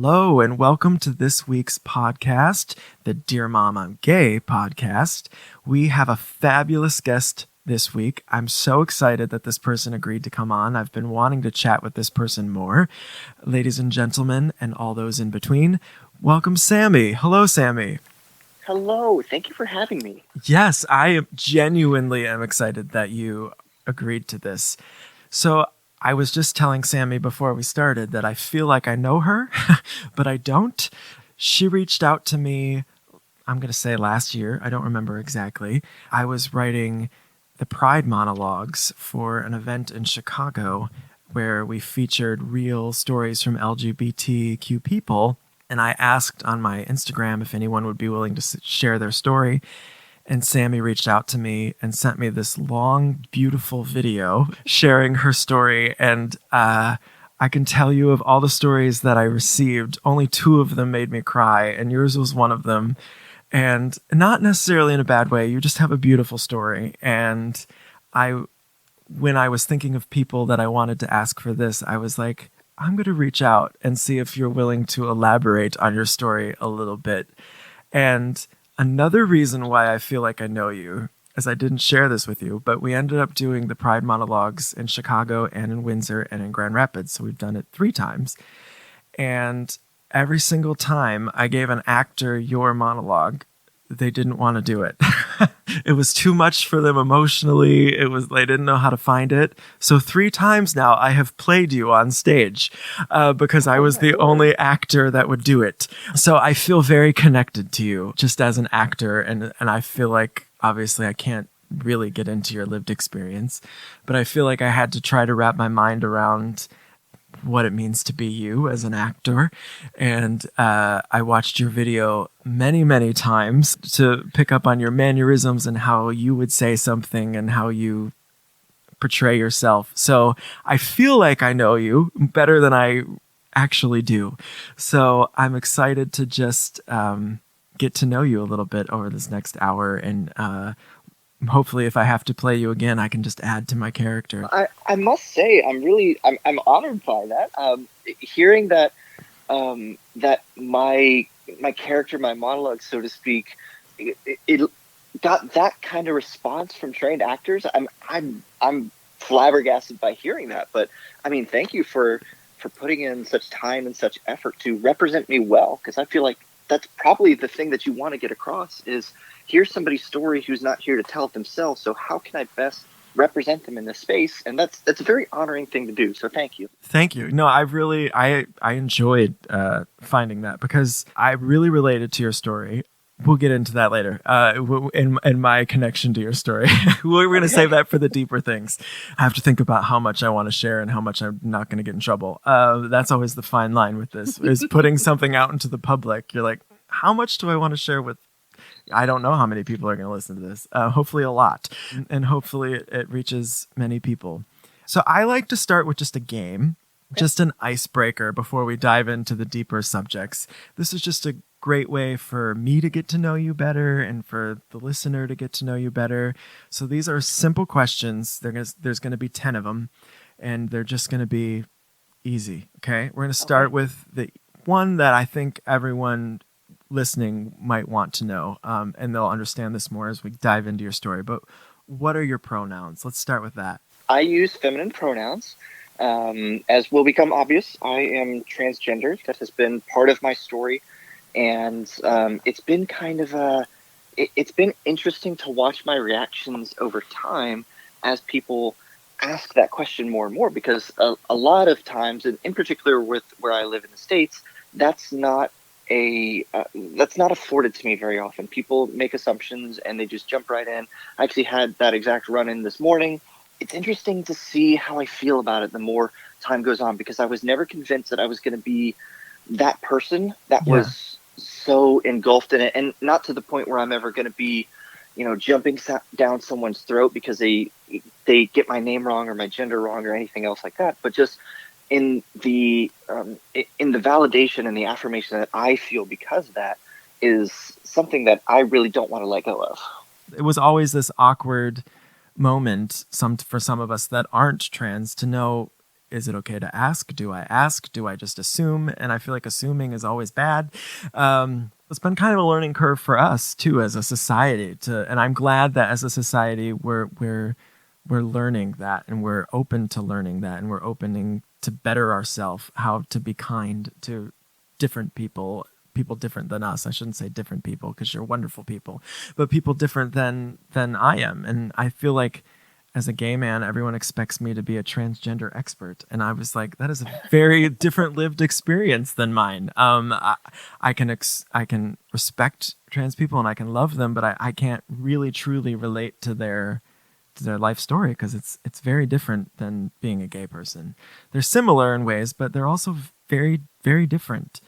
Hello, and welcome to this week's podcast, the Dear Mom, I'm Gay podcast. We have a fabulous guest this week. I'm so excited that this person agreed to come on. I've been wanting to chat with this person more. Ladies and gentlemen, and all those in between, welcome Sami. Hello, Sami. Hello, thank you for having me. Yes, I genuinely am excited that you agreed to this. So I was just telling Sami before we started that I feel like I know her, but I don't. She reached out to me, I'm going to say last year. I don't remember exactly. I was writing the Pride monologues for an event in Chicago where we featured real stories from LGBTQ people. And I asked on my Instagram if anyone would be willing to share their story. And Sami reached out to me and sent me this long, beautiful video sharing her story. And I can tell you of all the stories that I received, only 2 of them made me cry. And yours was one of them. And not necessarily in a bad way. You just have a beautiful story. And when I was thinking of people that I wanted to ask for this, I was like, I'm going to reach out and see if you're willing to elaborate on your story a little bit. And another reason why I feel like I know you is I didn't share this with you, but we ended up doing the Pride monologues in Chicago and in Windsor and in Grand Rapids. So we've done it 3 times. And every single time I gave an actor your monologue, they didn't want to do it. It was too much for them emotionally. They didn't know how to find it. So 3 times now I have played you on stage because I was the only actor that would do it. So I feel very connected to you just as an actor. And I feel like obviously I can't really get into your lived experience, but I feel like I had to try to wrap my mind around what it means to be you as an actor. And I watched your video many, many times to pick up on your mannerisms and how you would say something and how you portray yourself. So I feel like I know you better than I actually do. So I'm excited to just get to know you a little bit over this next hour. And hopefully if I have to play you again, I can just add to my character. I must say, I'm honored by that. Hearing that that my character, my monologue, so to speak, it got that kind of response from trained actors. I'm flabbergasted by hearing that. But I mean, thank you for putting in such time and such effort to represent me well, because I feel like that's probably the thing that you want to get across is here's somebody's story who's not here to tell it themselves. So how can I best represent them in this space? And that's a very honoring thing to do. So thank you. Thank you. No, I enjoyed finding that because I really related to your story. We'll get into that later in my connection to your story. We're going to save that for the deeper things. I have to think about how much I want to share and how much I'm not going to get in trouble. That's always the fine line with this, is putting something out into the public. You're like, how much do I want to share with? I don't know how many people are going to listen to this. Hopefully a lot. And hopefully it reaches many people. So I like to start with just a game, just an icebreaker before we dive into the deeper subjects. This is just a great way for me to get to know you better and for the listener to get to know you better. So these are simple questions. There's going to be 10 of them, and they're just going to be easy. Okay. We're going to start with the one that I think everyone listening might want to know, and they'll understand this more as we dive into your story. But what are your pronouns? Let's start with that. I use feminine pronouns. As will become obvious, I am transgender. That has been part of my story. And it's been kind of it's been interesting to watch my reactions over time as people ask that question more and more, because a lot of times, and in particular with where I live in the States, that's not afforded to me very often. People make assumptions and they just jump right in. I actually had that exact run-in this morning. It's interesting to see how I feel about it the more time goes on, because I was never convinced that I was going to be that person that was so engulfed in it, and not to the point where I'm ever going to be, jumping down someone's throat because they get my name wrong or my gender wrong or anything else like that. But just in the validation and the affirmation that I feel because of that is something that I really don't want to let go of. It was always this awkward moment for some of us that aren't trans to know is it okay to ask? Do I ask? Do I just assume? And I feel like assuming is always bad. It's been kind of a learning curve for us too as a society and I'm glad that as a society we're learning that, and we're open to learning that, and we're opening to better ourselves, how to be kind to different people different than us. I shouldn't say different people because you're wonderful people, but people different than I am. And I feel like as a gay man, everyone expects me to be a transgender expert, and I was like, that is a very different lived experience than mine. I can respect trans people and I can love them, but I can't really truly relate to their life story because it's very different than being a gay person. They're similar in ways, but they're also very, very different.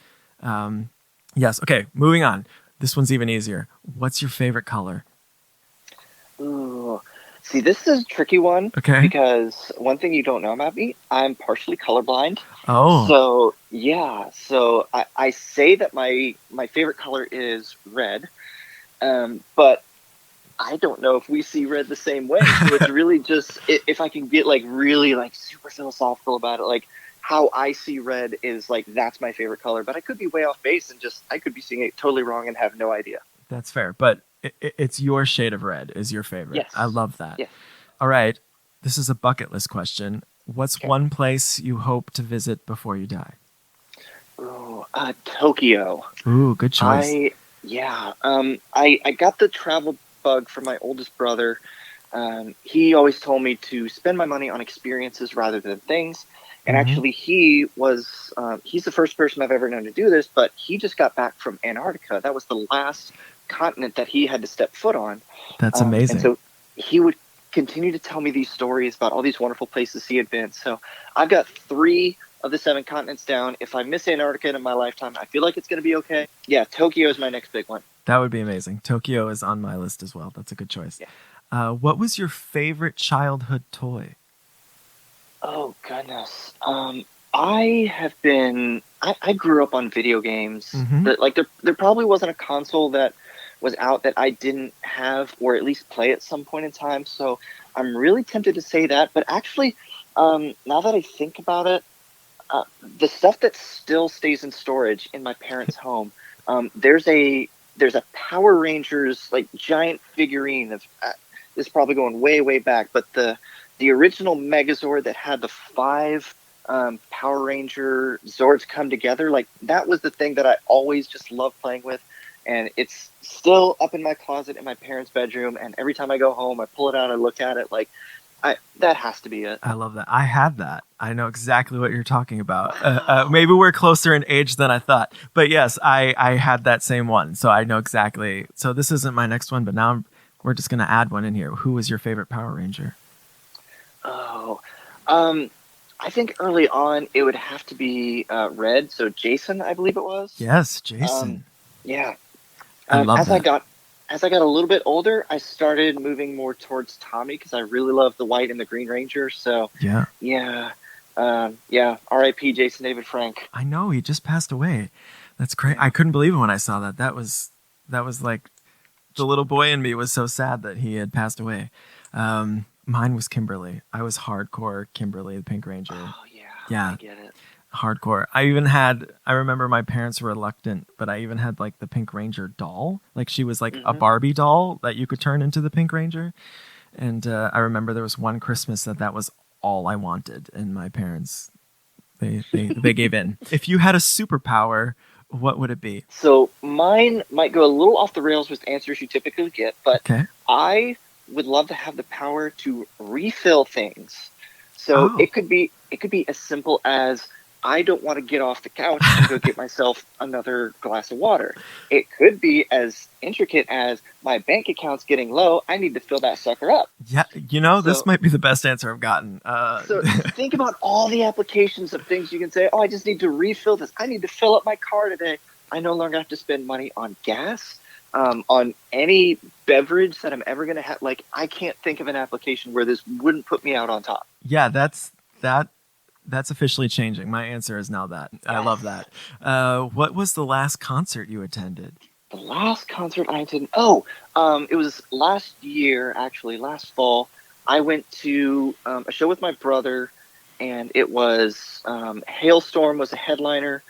Yes. Okay. Moving on. This one's even easier. What's your favorite color? Ooh. See, this is a tricky one. Okay. Because one thing you don't know about me, I'm partially colorblind. Oh. So, yeah. So I say that my favorite color is red. But I don't know if we see red the same way. So it's really just, if I can get like really like super philosophical about it, like how I see red is like, that's my favorite color, but I could be way off base and just, I could be seeing it totally wrong and have no idea. That's fair. But it's your shade of red is your favorite. Yes. I love that. Yes. All right. This is a bucket list question. What's one place you hope to visit before you die? Ooh, Tokyo. Ooh, good choice. I got the travel bug from my oldest brother. He always told me to spend my money on experiences rather than things. And actually, he's the first person I've ever known to do this, but he just got back from Antarctica. That was the last continent that he had to step foot on. That's amazing. And so he would continue to tell me these stories about all these wonderful places he had been. So I've got 3 of the 7 continents down. If I miss Antarctica in my lifetime, I feel like it's going to be okay. Yeah, Tokyo is my next big one. That would be amazing. Tokyo is on my list as well. That's a good choice. Yeah. What was your favorite childhood toy? Oh, goodness. I grew up on video games. There probably wasn't a console that was out that I didn't have or at least play at some point in time. So I'm really tempted to say that. But actually, now that I think about it, the stuff that still stays in storage in my parents' home, there's a Power Rangers like giant figurine of this is probably going way, way back, but the original Megazord that had the 5 Power Ranger Zords come together, like that was the thing that I always just loved playing with. And it's still up in my closet in my parents' bedroom. And every time I go home, I pull it out, I look at it, like that has to be it. I love that. I had that. I know exactly what you're talking about. Maybe we're closer in age than I thought. But yes, I had that same one. So I know exactly. So this isn't my next one, but now we're just going to add one in here. Who was your favorite Power Ranger? Oh, I think early on it would have to be Red. So Jason, I believe it was. Yes, Jason. Yeah. I love that. As I got a little bit older, I started moving more towards Tommy because I really love the White and the Green Ranger. So yeah. R.I.P. Jason David Frank. I know, he just passed away. That's great. I couldn't believe it when I saw that. That was like the little boy in me was so sad that he had passed away. Mine was Kimberly. I was hardcore Kimberly, the Pink Ranger. Oh yeah. I get it. Hardcore. I remember my parents were reluctant, but I even had like the Pink Ranger doll. Like she was like a Barbie doll that you could turn into the Pink Ranger. And I remember there was one Christmas that was all I wanted, and my parents they gave in. If you had a superpower, what would it be? So mine might go a little off the rails with the answers you typically get, but I would love to have the power to refill things. So it could be as simple as I don't want to get off the couch and go get myself another glass of water. It could be as intricate as my bank account's getting low. I need to fill that sucker up. Yeah, this might be the best answer I've gotten. So think about all the applications of things you can say, I just need to refill this. I need to fill up my car today. I no longer have to spend money on gas, on any beverage that I'm ever going to have. Like, I can't think of an application where this wouldn't put me out on top. Yeah, that's officially changing. My answer is now that. Yes. I love that. What was the last concert you attended? The last concert I attended? It was last year, actually, last fall. I went to a show with my brother, and it was Hailstorm was a headliner,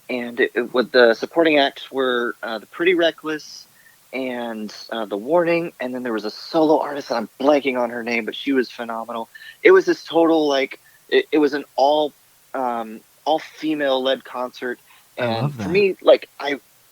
and with the supporting acts were the Pretty Reckless and the Warning, and then there was a solo artist, and I'm blanking on her name, but she was phenomenal. It was this total it was an all female led concert, I and love for that. me,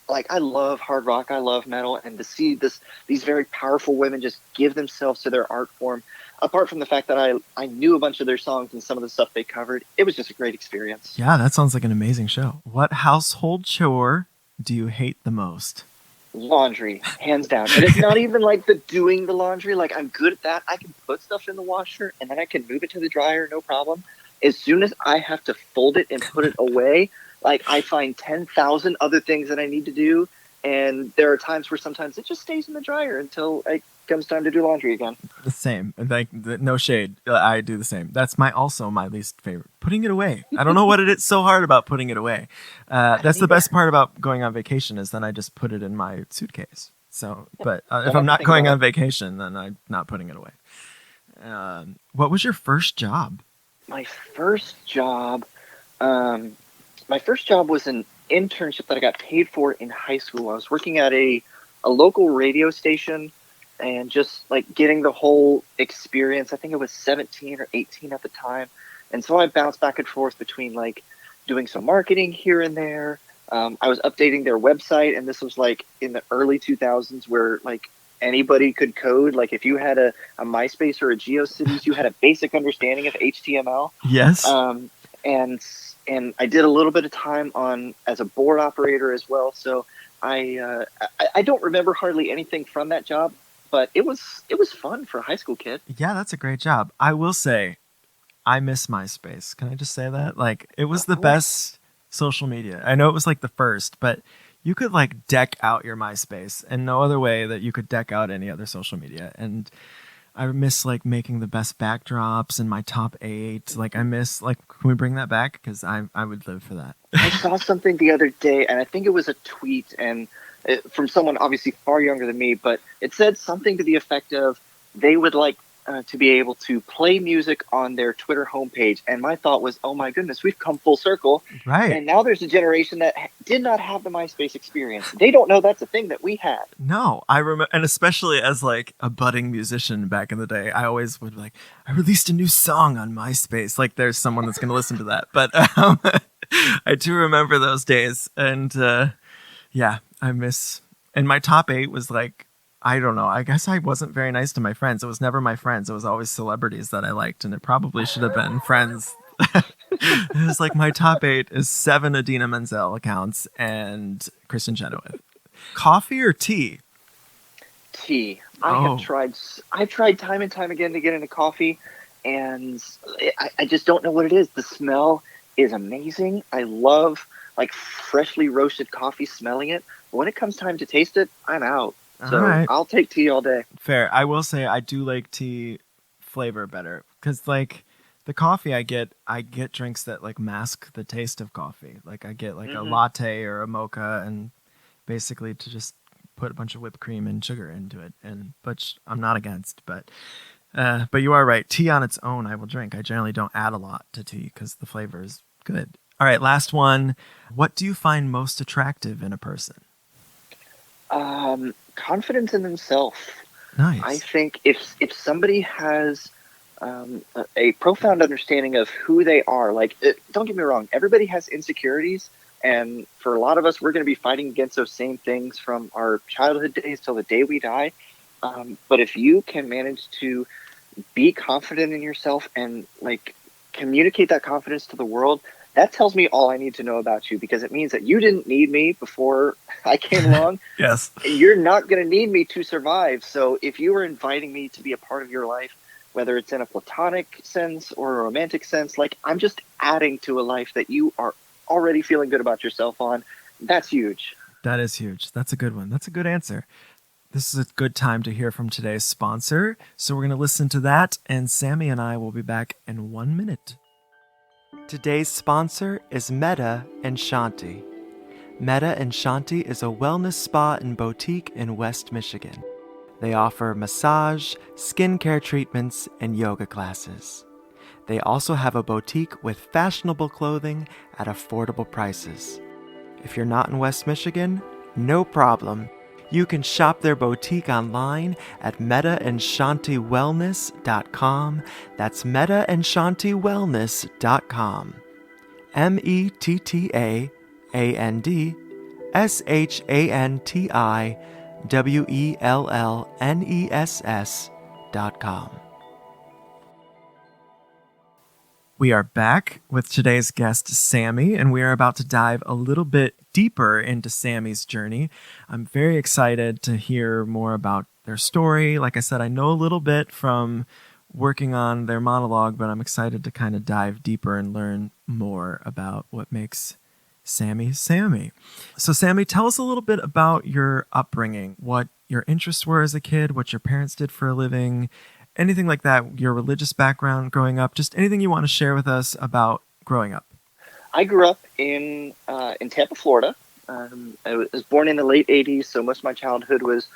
I love hard rock, I love metal, and to see these very powerful women just give themselves to their art form. Apart from the fact that I knew a bunch of their songs and some of the stuff they covered, it was just a great experience. Yeah, that sounds like an amazing show. What household chore do you hate the most? Laundry, hands down. And it's not even like the doing the laundry. Like, I'm good at that. I can put stuff in the washer and then I can move it to the dryer, no problem. As soon as I have to fold it and put it away, like, I find 10,000 other things that I need to do. And there are times where sometimes it just stays in the dryer until it comes time to do laundry again. The same. Like, no shade. I do the same. That's also my least favorite. Putting it away. I don't know what it is so hard about putting it away. That's the best part about going on vacation is then I just put it in my suitcase. So, but if I'm not going on vacation, then I'm not putting it away. What was your first job? My first job, my first job was an internship that I got paid for in high school. I was working at a local radio station and just like getting the whole experience. I think it was 17 or 18 at the time. And so I bounced back and forth between like doing some marketing here and there. I was updating their website, and this was like in the early 2000s where like anybody could code. Like if you had a MySpace or a GeoCities, you had a basic understanding of HTML. Yes. And I did a little bit of time as a board operator as well. So I don't remember hardly anything from that job, but it was fun for a high school kid. Yeah, that's a great job. I will say, I miss MySpace. Can I just say that? Like, it was the best social media. I know it was like the first, but you could like deck out your MySpace and no other way that you could deck out any other social media. And I miss like making the best backdrops in my top 8. Like I miss can we bring that back? Because I would live for that. I saw something the other day, and I think it was a tweet, and from someone obviously far younger than me, but it said something to the effect of they would like to be able to play music on their Twitter homepage. And my thought was, oh my goodness, we've come full circle. Right. And now there's a generation that did not have the MySpace experience. They don't know that's a thing that we had. No, I remember, and especially as like a budding musician back in the day, I always would like, I released a new song on MySpace. Like there's someone that's going to listen to that. But I do remember those days. And yeah, I miss, and my top 8 was like, I don't know. I guess I wasn't very nice to my friends. It was never my friends. It was always celebrities that I liked, and it probably should have been friends. It was like my top 8 is 7 Adina Menzel accounts and Kristen Chenoweth. Coffee or tea? Tea. I've tried time and time again to get into coffee, and I just don't know what it is. The smell is amazing. I love like freshly roasted coffee, smelling it. But when it comes time to taste it, I'm out. So right. I'll take tea all day. Fair. I will say I do like tea flavor better because like the coffee I get drinks that like mask the taste of coffee. Like I get like a latte or a mocha, and basically to just put a bunch of whipped cream and sugar into it. And but I'm not against, but you are right. Tea on its own I will drink. I generally don't add a lot to tea because the flavor is good. All right, last one. What do you find most attractive in a person? Confidence in themselves. Nice. I think if somebody has a profound understanding of who they are, don't get me wrong, everybody has insecurities, and for a lot of us, we're going to be fighting against those same things from our childhood days till the day we die. But if you can manage to be confident in yourself and like communicate that confidence to the world, that tells me all I need to know about you, because it means that you didn't need me before I came along. Yes. You're not going to need me to survive. So if you are inviting me to be a part of your life, whether it's in a platonic sense or a romantic sense, like I'm just adding to a life that you are already feeling good about yourself on. That's huge. That is huge. That's a good one. That's a good answer. This is a good time to hear from today's sponsor. So we're going to listen to that, and Sami and I will be back in 1 minute. Today's sponsor is Meta and Shanti. Meta and Shanti is a wellness spa and boutique in West Michigan. They offer massage, skincare treatments, and yoga classes. They also have a boutique with fashionable clothing at affordable prices. If you're not in West Michigan, no problem. You can shop their boutique online at metaandshantywellness.com. That's metaandshantywellness.com. metaandshantywellness.com. We are back with today's guest, Sami, and we are about to dive a little bit deeper into Sami's journey. I'm very excited to hear more about their story. Like I said, I know a little bit from working on their monologue, but I'm excited to kind of dive deeper and learn more about what makes Sami Sami. So, Sami, tell us a little bit about your upbringing, what your interests were as a kid, what your parents did for a living, anything like that, your religious background growing up, just anything you want to share with us about growing up. I grew up in Tampa, Florida. I was born in the late 80s, so most of my childhood was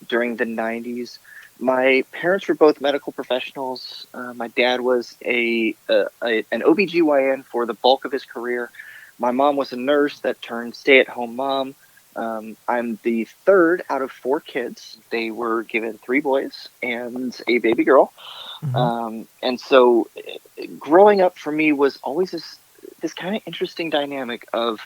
during the 90s. My parents were both medical professionals. My dad was an OBGYN for the bulk of his career. My mom was a nurse that turned stay-at-home mom. I'm the third out of 4 kids. They were given 3 boys and a baby girl. Mm-hmm. And so growing up for me was always this kind of interesting dynamic of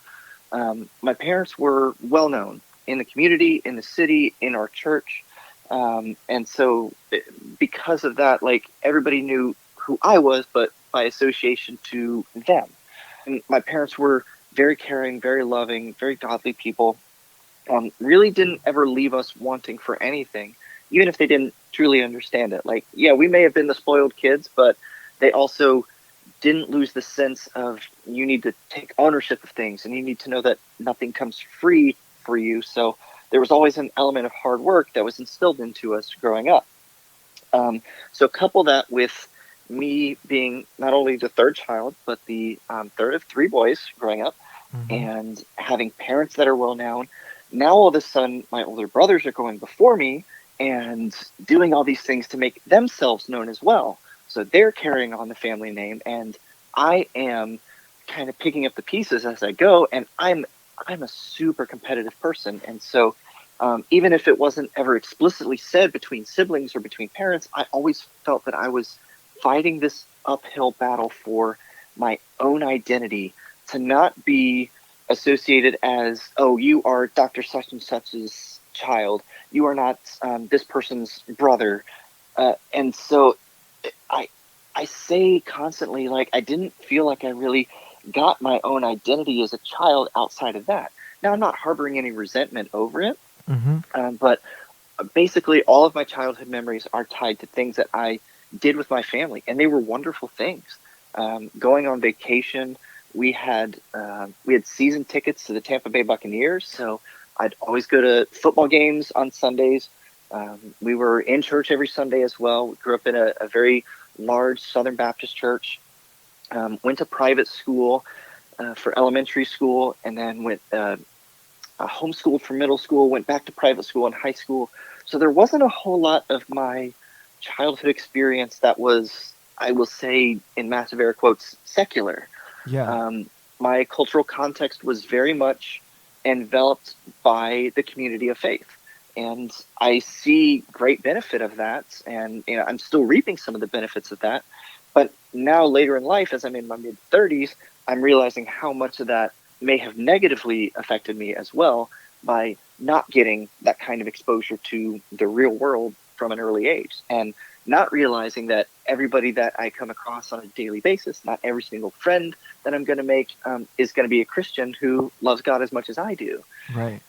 my parents were well known in the community, in the city, in our church. And so because of that, like, everybody knew who I was, but by association to them. And my parents were very caring, very loving, very godly people. Really didn't ever leave us wanting for anything, even if they didn't truly understand it. Like, yeah, we may have been the spoiled kids, but they also didn't lose the sense of you need to take ownership of things and you need to know that nothing comes free for you. So there was always an element of hard work that was instilled into us growing up. So couple that with me being not only the third child, but the third of 3 boys growing up, mm-hmm. and having parents that are well known. Now all of a sudden, my older brothers are going before me and doing all these things to make themselves known as well. So they're carrying on the family name, and I am kind of picking up the pieces as I go. And I'm a super competitive person, and so even if it wasn't ever explicitly said between siblings or between parents, I always felt that I was fighting this uphill battle for my own identity, to not be associated as, oh, you are Dr. such and such's child, you are not this person's brother. And so I say constantly, like, I didn't feel like I really got my own identity as a child outside of that. Now, I'm not harboring any resentment over it, mm-hmm. But basically all of my childhood memories are tied to things that I did with my family, and they were wonderful things. Going on vacation, we had season tickets to the Tampa Bay Buccaneers, so I'd always go to football games on Sundays. We were in church every Sunday as well. We grew up in a very large Southern Baptist church. Went to private school for elementary school, and then went homeschooled for middle school, went back to private school in high school. So there wasn't a whole lot of my childhood experience that was, I will say in massive air quotes, secular. Yeah. My cultural context was very much enveloped by the community of faith. And I see great benefit of that. And, I'm still reaping some of the benefits of that. But now later in life, as I'm in my mid-30s, I'm realizing how much of that may have negatively affected me as well by not getting that kind of exposure to the real world from an early age. And not realizing that everybody that I come across on a daily basis, not every single friend that I'm going to make is going to be a Christian who loves God as much as I do. Right.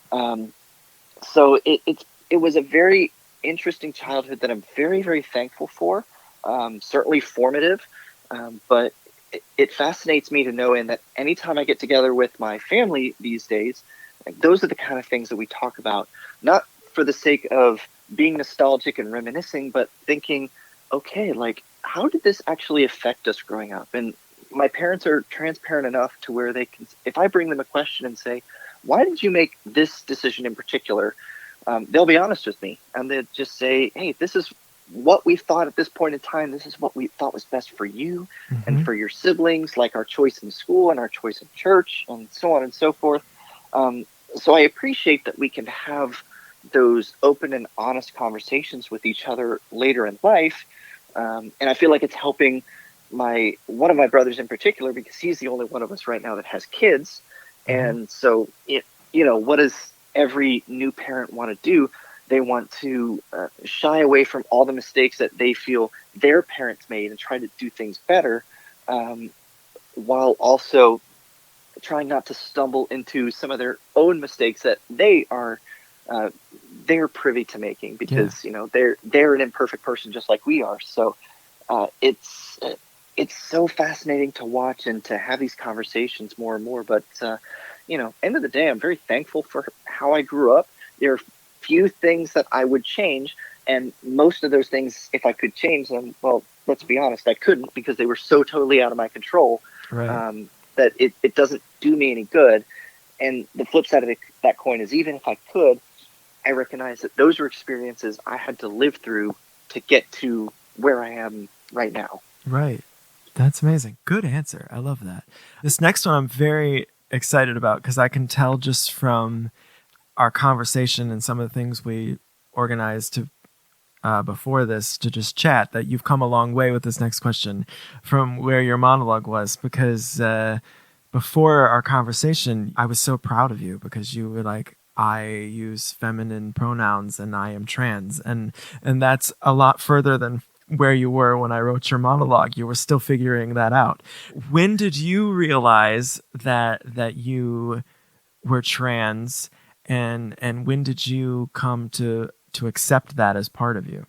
So it was a very interesting childhood that I'm very, very thankful for. Certainly formative, but it fascinates me to know in that anytime I get together with my family these days, like, those are the kind of things that we talk about, not for the sake of being nostalgic and reminiscing, but thinking, okay, like, how did this actually affect us growing up? And my parents are transparent enough to where they can, if I bring them a question and say, why did you make this decision in particular? They'll be honest with me, and they'll just say, hey, this is what we thought at this point in time. This is what we thought was best for you and Mm-hmm. for your siblings, like our choice in school and our choice in church and so on and so forth. So I appreciate that we can have those open and honest conversations with each other later in life. And I feel like it's helping one of my brothers in particular, because he's the only one of us right now that has kids. Mm-hmm. And so what does every new parent want to do? They want to shy away from all the mistakes that they feel their parents made and try to do things better, um, while also trying not to stumble into some of their own mistakes that uh, they're privy to making, Yeah. because they're an imperfect person just like we are. So it's so fascinating to watch and to have these conversations more and more. But end of the day, I'm very thankful for how I grew up. There are few things that I would change, and most of those things, if I could change them, well, let's be honest, I couldn't, because they were so totally out of my control, Right. that it doesn't do me any good. And the flip side of that coin is, even if I could, I recognize that those are experiences I had to live through to get to where I am right now. Right. That's amazing. Good answer. I love that. This next one I'm very excited about because I can tell just from our conversation and some of the things we organized to before this to just chat that you've come a long way with this next question from where your monologue was, because before our conversation I was so proud of you because you were like, I use feminine pronouns and I am trans, and that's a lot further than where you were when I wrote your monologue. You were still figuring that out. When did you realize that you were trans, and when did you come to accept that as part of you?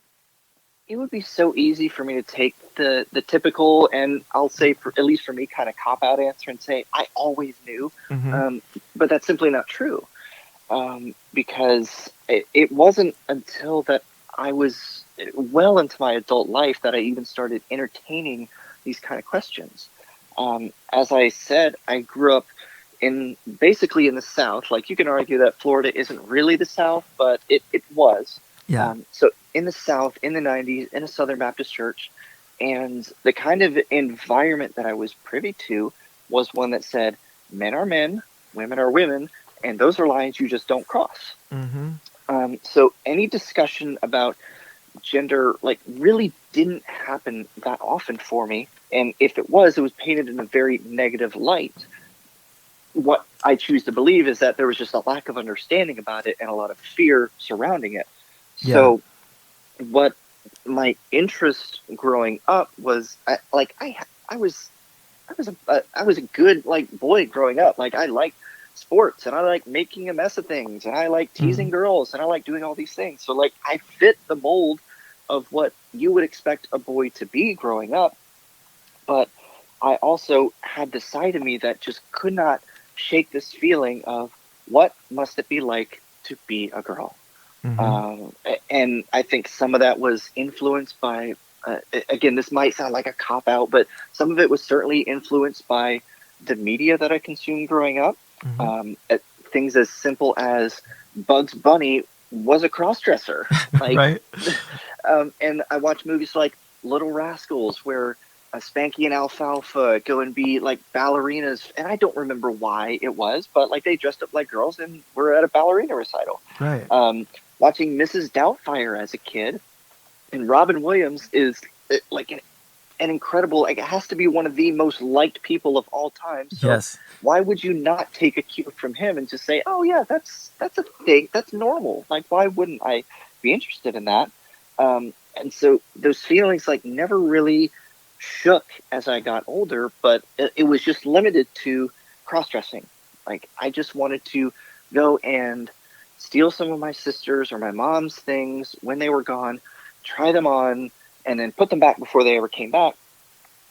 It would be so easy for me to take the typical, and I'll say, for at least for me, kind of cop out answer and say I always knew, Mm-hmm. um, but that's simply not true. Because it wasn't until that I was well into my adult life that I even started entertaining these kind of questions. As I said, I grew up basically in the South. Like, you can argue that Florida isn't really the South, but it was. Yeah. So in the South, in the 90s, in a Southern Baptist church, and the kind of environment that I was privy to was one that said men are men, women are women, and those are lines you just don't cross. Mm-hmm. So any discussion about gender, like, really didn't happen that often for me. And if it was painted in a very negative light. What I choose to believe is that there was just a lack of understanding about it and a lot of fear surrounding it. Yeah. So what my interest growing up was, I was a good, like, boy growing up. Like, I liked sports, and I liked making a mess of things, and I liked Mm-hmm. teasing girls, and I liked doing all these things. So, like, I fit the mold of what you would expect a boy to be growing up. But I also had the side of me that just could not shake this feeling of, what must it be like to be a girl? Mm-hmm. And I think some of that was influenced by, again, this might sound like a cop out, but some of it was certainly influenced by the media that I consumed growing up. Mm-hmm. Things as simple as Bugs Bunny was a crossdresser. Like, Right. and I watch movies like Little Rascals, where Spanky and Alfalfa go and be like ballerinas, and I don't remember why it was, but like, they dressed up like girls and were at a ballerina recital. Right. Watching Mrs. Doubtfire as a kid, and Robin Williams is like an incredible, like, it has to be one of the most liked people of all time. So Yes. why would you not take a cue from him and just say, oh yeah, that's a thing, that's normal? Like, why wouldn't I be interested in that? And so those feelings, like, never really shook as I got older, but it was just limited to cross dressing. Like, I just wanted to go and steal some of my sister's or my mom's things when they were gone, try them on, and then put them back before they ever came back.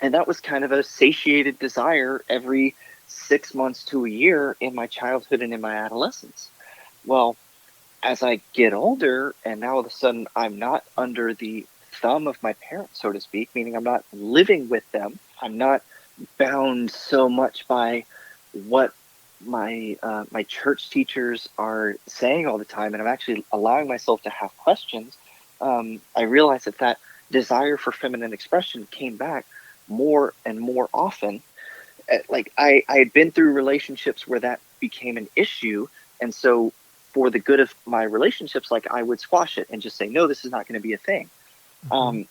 And that was kind of a satiated desire every 6 months to a year in my childhood and in my adolescence. Well, as I get older, and now all of a sudden I'm not under the thumb of my parents, so to speak, meaning I'm not living with them. I'm not bound so much by what my church teachers are saying all the time, and I'm actually allowing myself to have questions. I realized that desire for feminine expression came back more and more often. Like I had been through relationships where that became an issue, and so for the good of my relationships, like I would squash it and just say, no, this is not going to be a thing. Hmm.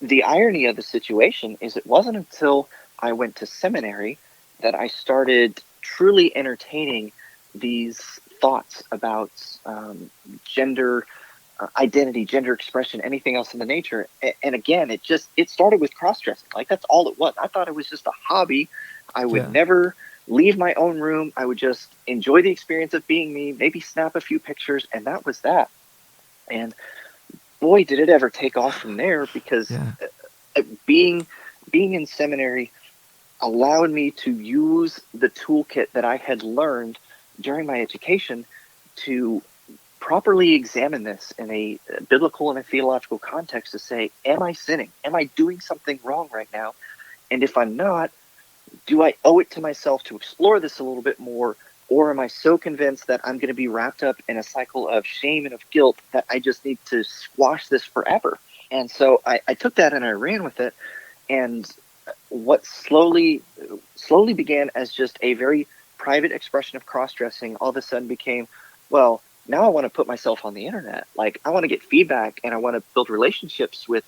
The irony of the situation is it wasn't until I went to seminary that I started truly entertaining these thoughts about gender identity, gender expression, anything else in the nature. And again, it started with cross dressing. Like that's all it was. I thought it was just a hobby. I would Yeah. never leave my own room. I would just enjoy the experience of being me, maybe snap a few pictures, and that was that. And boy, did it ever take off from there, because Yeah. being in seminary allowed me to use the toolkit that I had learned during my education to properly examine this in a biblical and a theological context, to say, am I sinning? Am I doing something wrong right now? And if I'm not, do I owe it to myself to explore this a little bit more? Or am I so convinced that I'm going to be wrapped up in a cycle of shame and of guilt that I just need to squash this forever? And so I took that and I ran with it. And what slowly began as just a very private expression of cross-dressing all of a sudden became, well, now I want to put myself on the internet. Like I want to get feedback and I want to build relationships with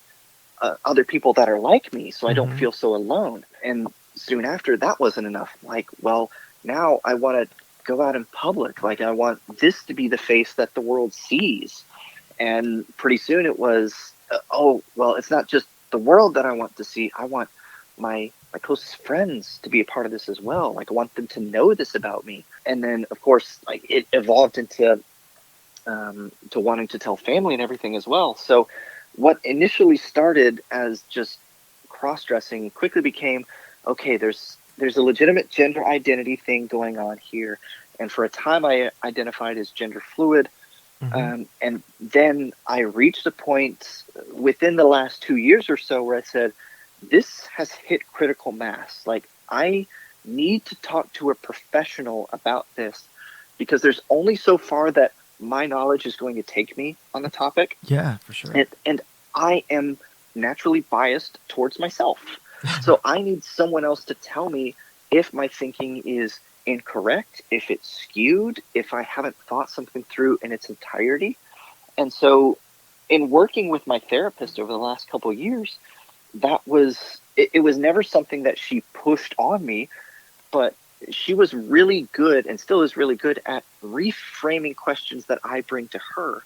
other people that are like me, so I don't Hmm. feel so alone. And soon after, that wasn't enough. Like, well, now I want to go out in public. Like I want this to be the face that the world sees. And pretty soon it was, oh, well, it's not just the world that I want to see. I want my closest friends to be a part of this as well. Like I want them to know this about me. And then of course, like it evolved into to wanting to tell family and everything as well. So what initially started as just cross-dressing quickly became, okay, there's a legitimate gender identity thing going on here. And for a time I identified as gender fluid. Hmm. And then I reached a point within the last 2 years or so where I said, this has hit critical mass. Like, I need to talk to a professional about this, because there's only so far that my knowledge is going to take me on the topic. Yeah, for sure. And I am naturally biased towards myself. So I need someone else to tell me if my thinking is incorrect, if it's skewed, if I haven't thought something through in its entirety. And so in working with my therapist over the last couple of years, it was never something that she pushed on me, but she was really good and still is really good at reframing questions that I bring to her,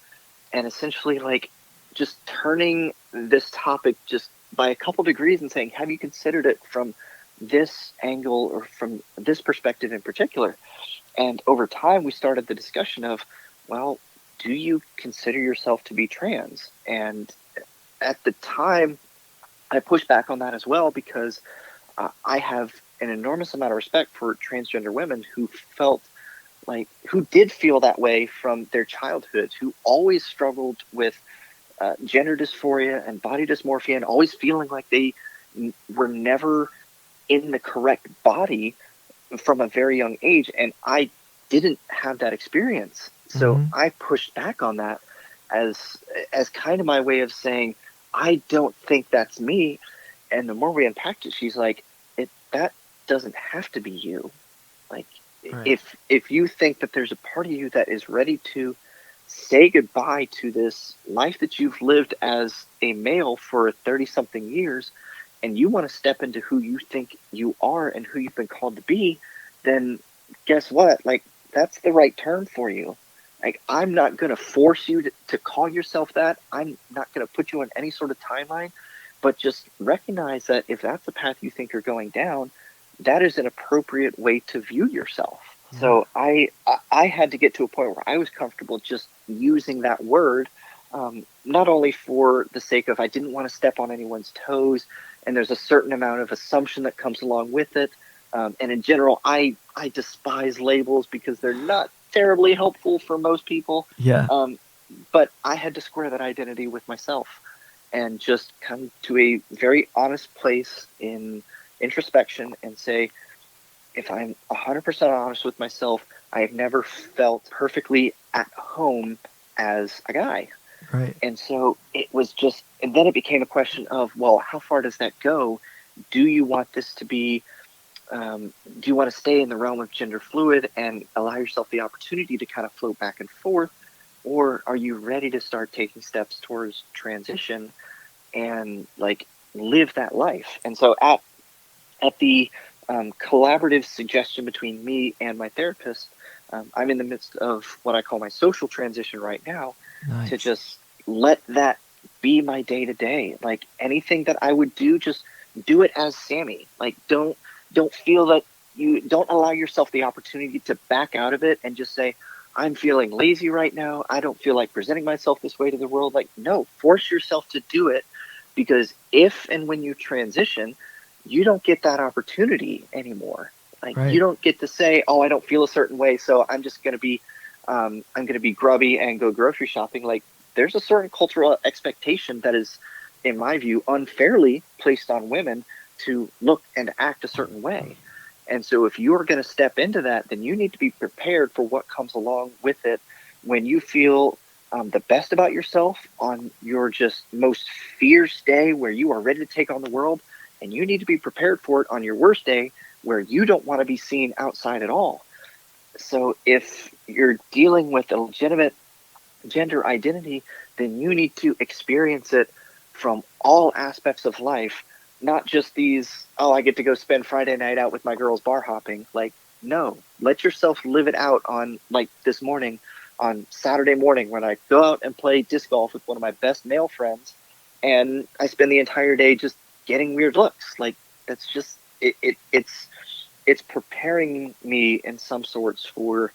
and essentially like just turning this topic just by a couple degrees and saying, have you considered it from this angle or from this perspective in particular? And over time, we started the discussion of, well, do you consider yourself to be trans? And at the time, I pushed back on that as well, because I have an enormous amount of respect for transgender women who did feel that way from their childhoods, who always struggled with gender dysphoria and body dysmorphia, and always feeling like they were never in the correct body from a very young age. And I didn't have that experience. So Hmm. I pushed back on that as kind of my way of saying, I don't think that's me. And the more we unpacked it, she's like, that doesn't have to be you. Like Right. if you think that there's a part of you that is ready to say goodbye to this life that you've lived as a male for 30 something years, and you want to step into who you think you are and who you've been called to be, then guess what? Like, that's the right term for you. Like, I'm not going to force you to call yourself that. I'm not going to put you on any sort of timeline, but just recognize that if that's the path you think you're going down, that is an appropriate way to view yourself. Yeah. So I had to get to a point where I was comfortable just using that word, not only for the sake of I didn't want to step on anyone's toes, and there's a certain amount of assumption that comes along with it. And in general, I despise labels because they're not terribly helpful for most people. Yeah. Um, but I had to square that identity with myself and just come to a very honest place in introspection and say, if I'm 100% honest with myself, I have never felt perfectly at home as a guy. Right. And so it was just, and then it became a question of, well, how far does that go? Do you want this to be, do you want to stay in the realm of gender fluid and allow yourself the opportunity to kind of float back and forth? Or are you ready to start taking steps towards transition and like live that life? And so at the collaborative suggestion between me and my therapist, I'm in the midst of what I call my social transition right now, to Nice. just let that be my day to day. Like anything that I would do, just do it as Sami. Like don't feel that you don't allow yourself the opportunity to back out of it and just say, I'm feeling lazy right now. I don't feel like presenting myself this way to the world. Like, no, force yourself to do it, because if and when you transition, you don't get that opportunity anymore. Like you Right. don't get to say, "Oh, I don't feel a certain way, so I'm just going to be, I'm going to be grubby and go grocery shopping." Like there's a certain cultural expectation that is, in my view, unfairly placed on women to look and act a certain way. And so if you're going to step into that, then you need to be prepared for what comes along with it. When you feel the best about yourself on your just most fierce day where you are ready to take on the world, and you need to be prepared for it on your worst day where you don't want to be seen outside at all. So if you're dealing with a legitimate gender identity, then you need to experience it from all aspects of life, not just these, oh, I get to go spend Friday night out with my girls bar hopping. Like, no, let yourself live it out on, like this morning, on Saturday morning when I go out and play disc golf with one of my best male friends, and I spend the entire day just getting weird looks. Like, that's just, it's preparing me in some sorts for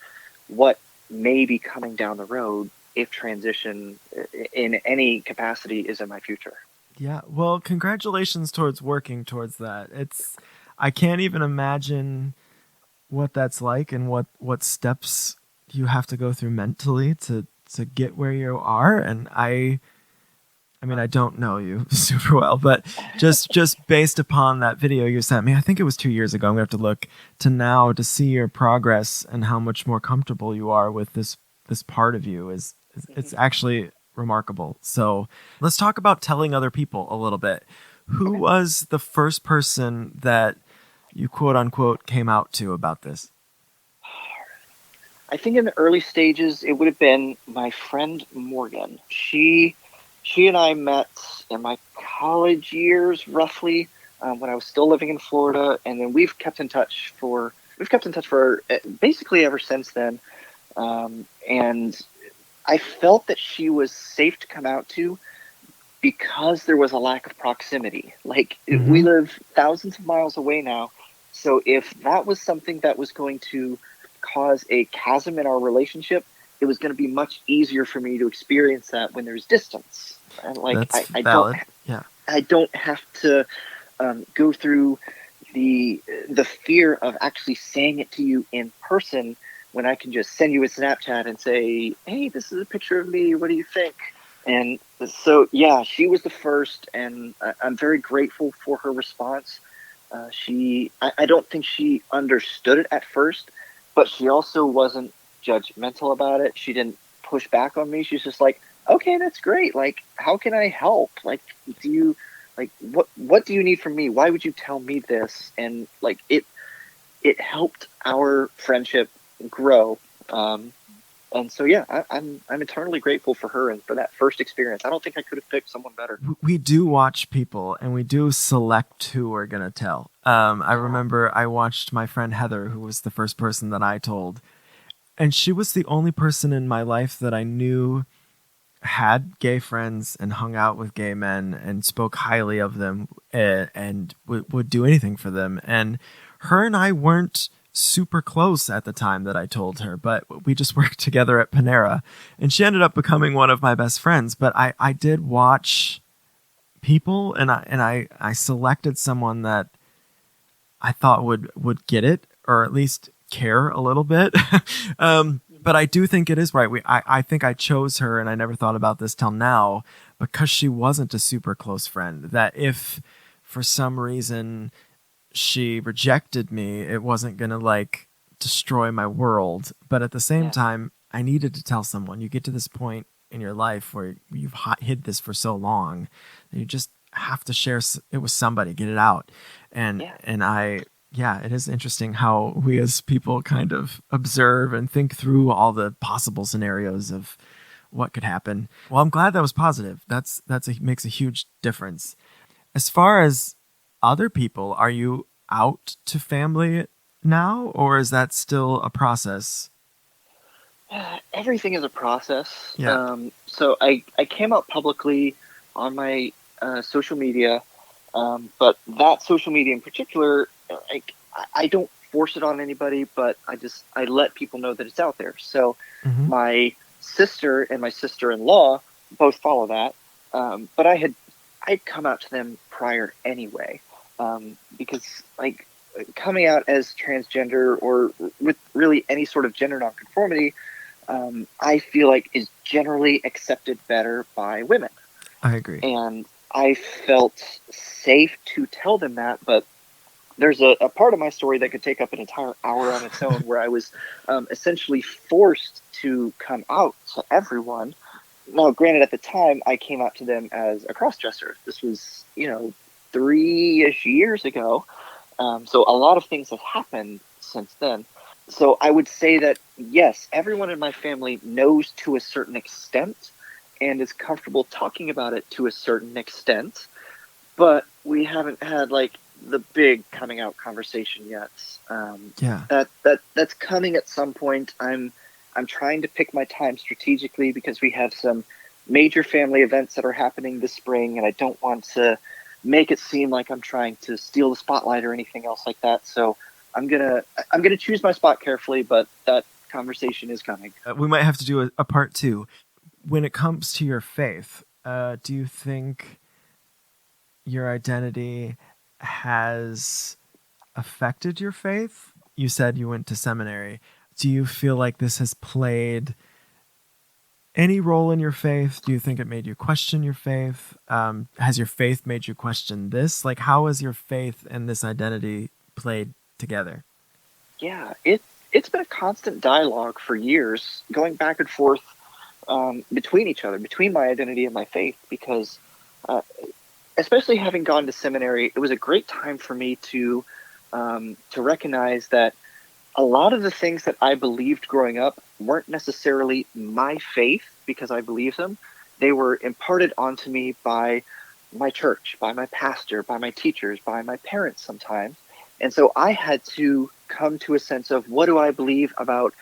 what may be coming down the road if transition in any capacity is in my future. Yeah. Well, congratulations towards working towards that. I can't even imagine what that's like and what steps you have to go through mentally to get where you are. And I mean, I don't know you super well, but just based upon that video you sent me, I think it was 2 years ago. I'm gonna have to look to now to see your progress and how much more comfortable you are with this part of you is it's actually remarkable. So let's talk about telling other people a little bit. Who Okay. was the first person that you quote unquote came out to about this? I think in the early stages, it would have been my friend Morgan. She and I met in my college years, roughly, when I was still living in Florida, and then we've kept in touch for basically ever since then. And I felt that she was safe to come out to because there was a lack of proximity. Like we Mm-hmm. live thousands of miles away now. So if that was something that was going to cause a chasm in our relationship, it was going to be much easier for me to experience that when there's distance. And like That's valid. Yeah. I don't have to go through the fear of actually saying it to you in person when I can just send you a Snapchat and say, "Hey, this is a picture of me. What do you think?" And so, yeah, she was the first, and I'm very grateful for her response. I don't think she understood it at first, but she also wasn't judgmental about it. She didn't push back on me. She's just like, "Okay, that's great. Like, how can I help? Like, do you like what do you need from me? Why would you tell me this?" And like it helped our friendship grow. Um, and so yeah, I'm eternally grateful for her and for that first experience. I don't think I could have picked someone better. We do watch people and we do select who we're going to tell. I remember I watched my friend Heather, who was the first person that I told, and she was the only person in my life that I knew had gay friends and hung out with gay men and spoke highly of them and would do anything for them. And her and I weren't super close at the time that I told her, but we just worked together at Panera. And she ended up becoming one of my best friends. But I did watch people and I selected someone that I thought would get it or at least care a little bit. But I do think it is right. I think I chose her, and I never thought about this till now because she wasn't a super close friend. That if for some reason she rejected me, it wasn't gonna like destroy my world. But at the same Yeah. time, I needed to tell someone. You get to this point in your life where you've hid this for so long. You just have to share it with somebody, get it out. And Yeah. yeah, it is interesting how we as people kind of observe and think through all the possible scenarios of what could happen. Well, I'm glad that was positive. Makes a huge difference. As far as other people, are you out to family now, or is that still a process? Everything is a process. Yeah. So I came out publicly on my social media, but that social media in particular, I don't force it on anybody, but I let people know that it's out there. So Mm-hmm. my sister and my sister-in-law both follow that, but I'd come out to them prior anyway, because like coming out as transgender or with really any sort of gender nonconformity, I feel like is generally accepted better by women. I agree. And I felt safe to tell them that, but there's a part of my story that could take up an entire hour on its own where I was essentially forced to come out to everyone. Now, granted, at the time, I came out to them as a crossdresser. This was, 3-ish years ago. So a lot of things have happened since then. So I would say that, yes, everyone in my family knows to a certain extent and is comfortable talking about it to a certain extent, but we haven't had like the big coming out conversation yet. Yeah. That's coming at some point. I'm trying to pick my time strategically because we have some major family events that are happening this spring, and I don't want to make it seem like I'm trying to steal the spotlight or anything else like that. So I'm gonna choose my spot carefully, but that conversation is coming. We might have to do a part two. When it comes to your faith, do you think your identity has affected your faith? You said you went to seminary. Do you feel like this has played any role in your faith? Do you think it made you question your faith? Has your faith made you question this? Like, how has your faith and this identity played together? Yeah, it's been a constant dialogue for years, going back and forth between each other, between my identity and my faith, because uh, especially having gone to seminary, it was a great time for me to recognize that a lot of the things that I believed growing up weren't necessarily my faith because I believed them. They were imparted onto me by my church, by my pastor, by my teachers, by my parents sometimes. And so I had to come to a sense of what do I believe about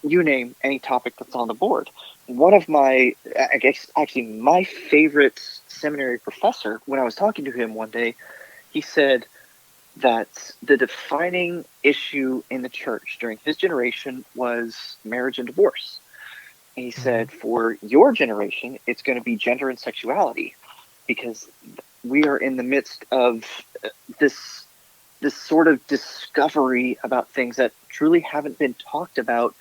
you name any topic that's on the board. One of my, I guess, actually my favorite seminary professor, when I was talking to him one day, he said that the defining issue in the church during his generation was marriage and divorce. And he Mm-hmm. said, for your generation, it's going to be gender and sexuality because we are in the midst of this this sort of discovery about things that truly haven't been talked about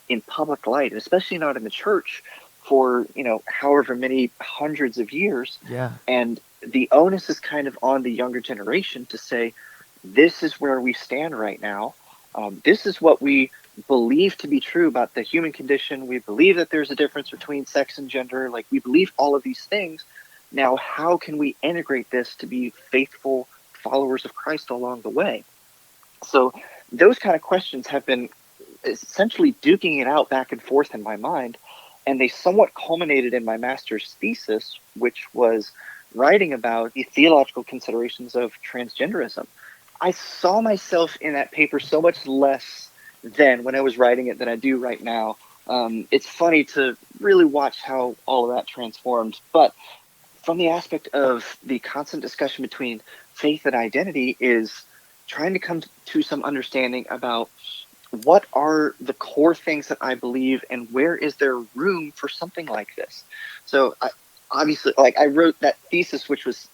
in public light, especially not in the church for, however many hundreds of years. Yeah. And the onus is kind of on the younger generation to say, this is where we stand right now. This is what we believe to be true about the human condition. We believe that there's a difference between sex and gender. Like, we believe all of these things. Now, how can we integrate this to be faithful followers of Christ along the way? So those kind of questions have been essentially duking it out back and forth in my mind. And they somewhat culminated in my master's thesis, which was writing about the theological considerations of transgenderism. I saw myself in that paper so much less then when I was writing it than I do right now. It's funny to really watch how all of that transformed. But from the aspect of the constant discussion between faith and identity is trying to come to some understanding about what are the core things that I believe and where is there room for something like this. So obviously, like, I wrote that thesis, which was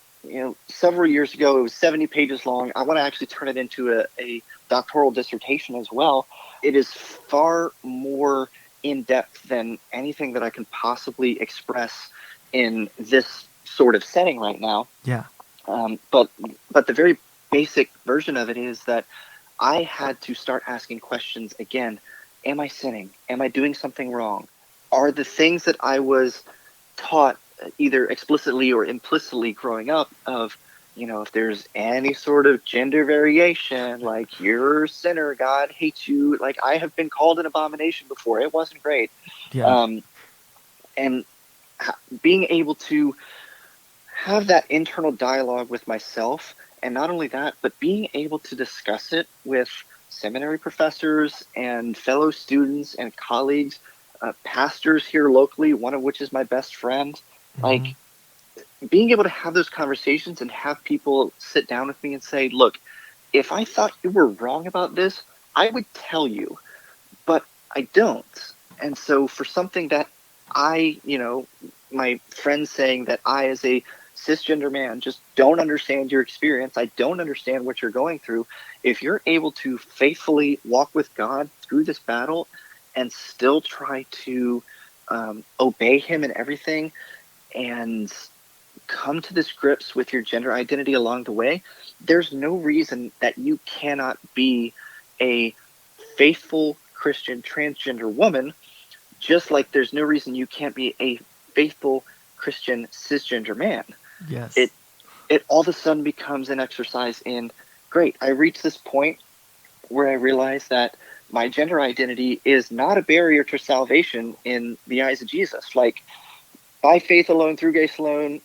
several years ago. It was 70 pages long. I want to actually turn it into a doctoral dissertation as well. It is far more in depth than anything that I can possibly express in this sort of setting right now. Yeah. But the very basic version of it is that I had to start asking questions again. Am I sinning? Am I doing something wrong? are the things that I was taught either explicitly or implicitly growing up of, if there's any sort of gender variation, like you're a sinner, God hates you. Like I have been called an abomination before. It wasn't great. Yeah. Um, and being able to have that internal dialogue with myself, and not only that, but being able to discuss it with seminary professors and fellow students and colleagues, pastors here locally, one of which is my best friend. Hmm. Like being able to have those conversations and have people sit down with me and say, look, if I thought you were wrong about this, I would tell you, but I don't. And so for something that my friends saying that I, as a cisgender man, just don't understand your experience, I don't understand what you're going through. If you're able to faithfully walk with God through this battle and still try to obey Him in everything and come to this grips with your gender identity along the way, there's no reason that you cannot be a faithful Christian transgender woman, just like there's no reason you can't be a faithful Christian cisgender man. Yes. It all of a sudden becomes an exercise in, great, I reached this point where I realize that my gender identity is not a barrier to salvation in the eyes of Jesus. Like, by faith alone, through grace alone,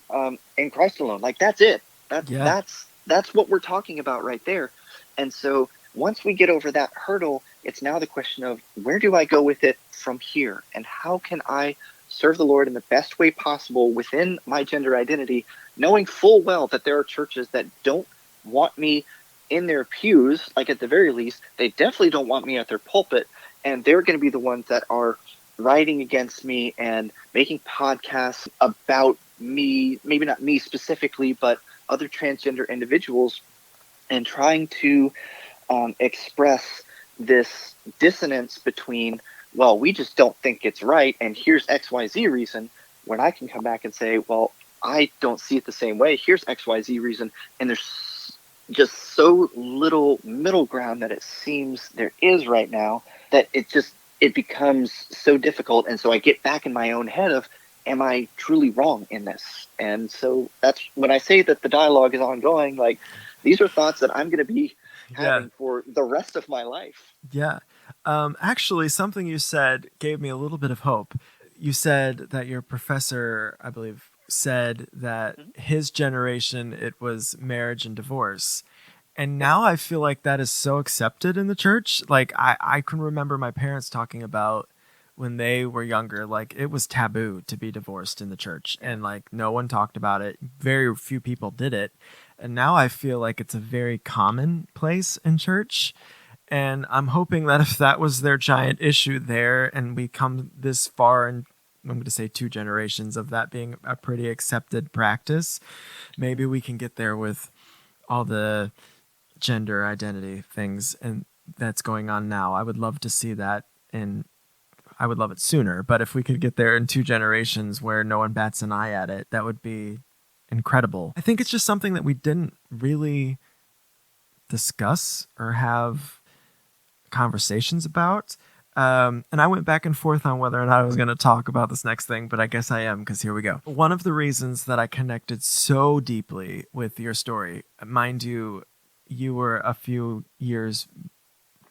in Christ alone. Like that's it. Yeah. That's what we're talking about right there. And so once we get over that hurdle, it's now the question of where do I go with it from here, and how can I serve the Lord in the best way possible within my gender identity, knowing full well that there are churches that don't want me in their pews. Like at the very least, they definitely don't want me at their pulpit, and they're going to be the ones that are writing against me and making podcasts about me, maybe not me specifically, but other transgender individuals, and trying to express this dissonance between, well, we just don't think it's right, and here's XYZ reason, when I can come back and say, well, I don't see it the same way, here's XYZ reason, and there's just so little middle ground that it seems there is right now, that it becomes so difficult. And so I get back in my own head of, am I truly wrong in this? And so that's when I say that the dialogue is ongoing, like these are thoughts that I'm going to be Yeah. having for the rest of my life. Yeah. Actually, something you said gave me a little bit of hope. You said that your professor, I believe, said that Mhm. his generation, it was marriage and divorce. And now I feel like that is so accepted in the church. Like, I can remember my parents talking about when they were younger, like, it was taboo to be divorced in the church. Yeah. And, like, no one talked about it. Very few people did it. And now I feel like it's a very common place in church. And I'm hoping that if that was their giant issue there and we come this far, and I'm going to say 2 generations of that being a pretty accepted practice, maybe we can get there with all the gender identity things and that's going on now. I would love to see that, and I would love it sooner. But if we could get there in 2 generations where no one bats an eye at it, that would be incredible. I think it's just something that we didn't really discuss or have conversations about. And I went back and forth on whether or not I was going to talk about this next thing, but I guess I am, because here we go. One of the reasons that I connected so deeply with your story, mind you, you were a few years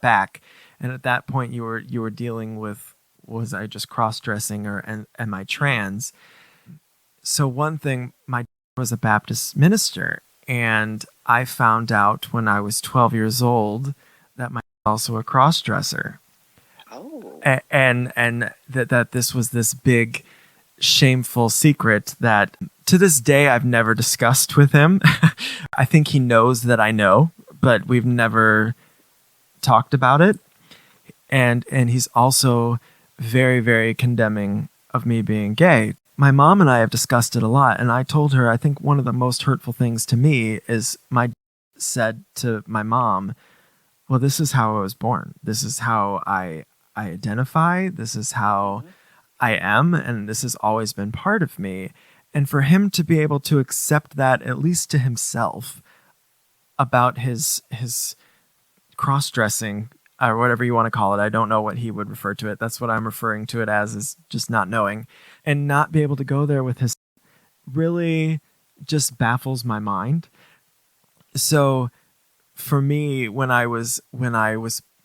back, and at that point you were dealing with, was I just cross-dressing or and am I trans? So one thing, my dad was a Baptist minister, and I found out when I was 12 years old that my dad was also a cross-dresser. Oh. And that this was this big shameful secret that to this day I've never discussed with him. I think he knows that I know, but we've never talked about it. And he's also very, very condemning of me being gay. My mom and I have discussed it a lot, and I told her I think one of the most hurtful things to me is my dad said to my mom, well, this is how I was born. This is how I identify. This is how I am, and this has always been part of me. And for him to be able to accept that, at least to himself, about his cross-dressing, or whatever you want to call it. I don't know what he would refer to it. That's what I'm referring to it as, is just not knowing, and not be able to go there with his really just baffles my mind. So for me, when I was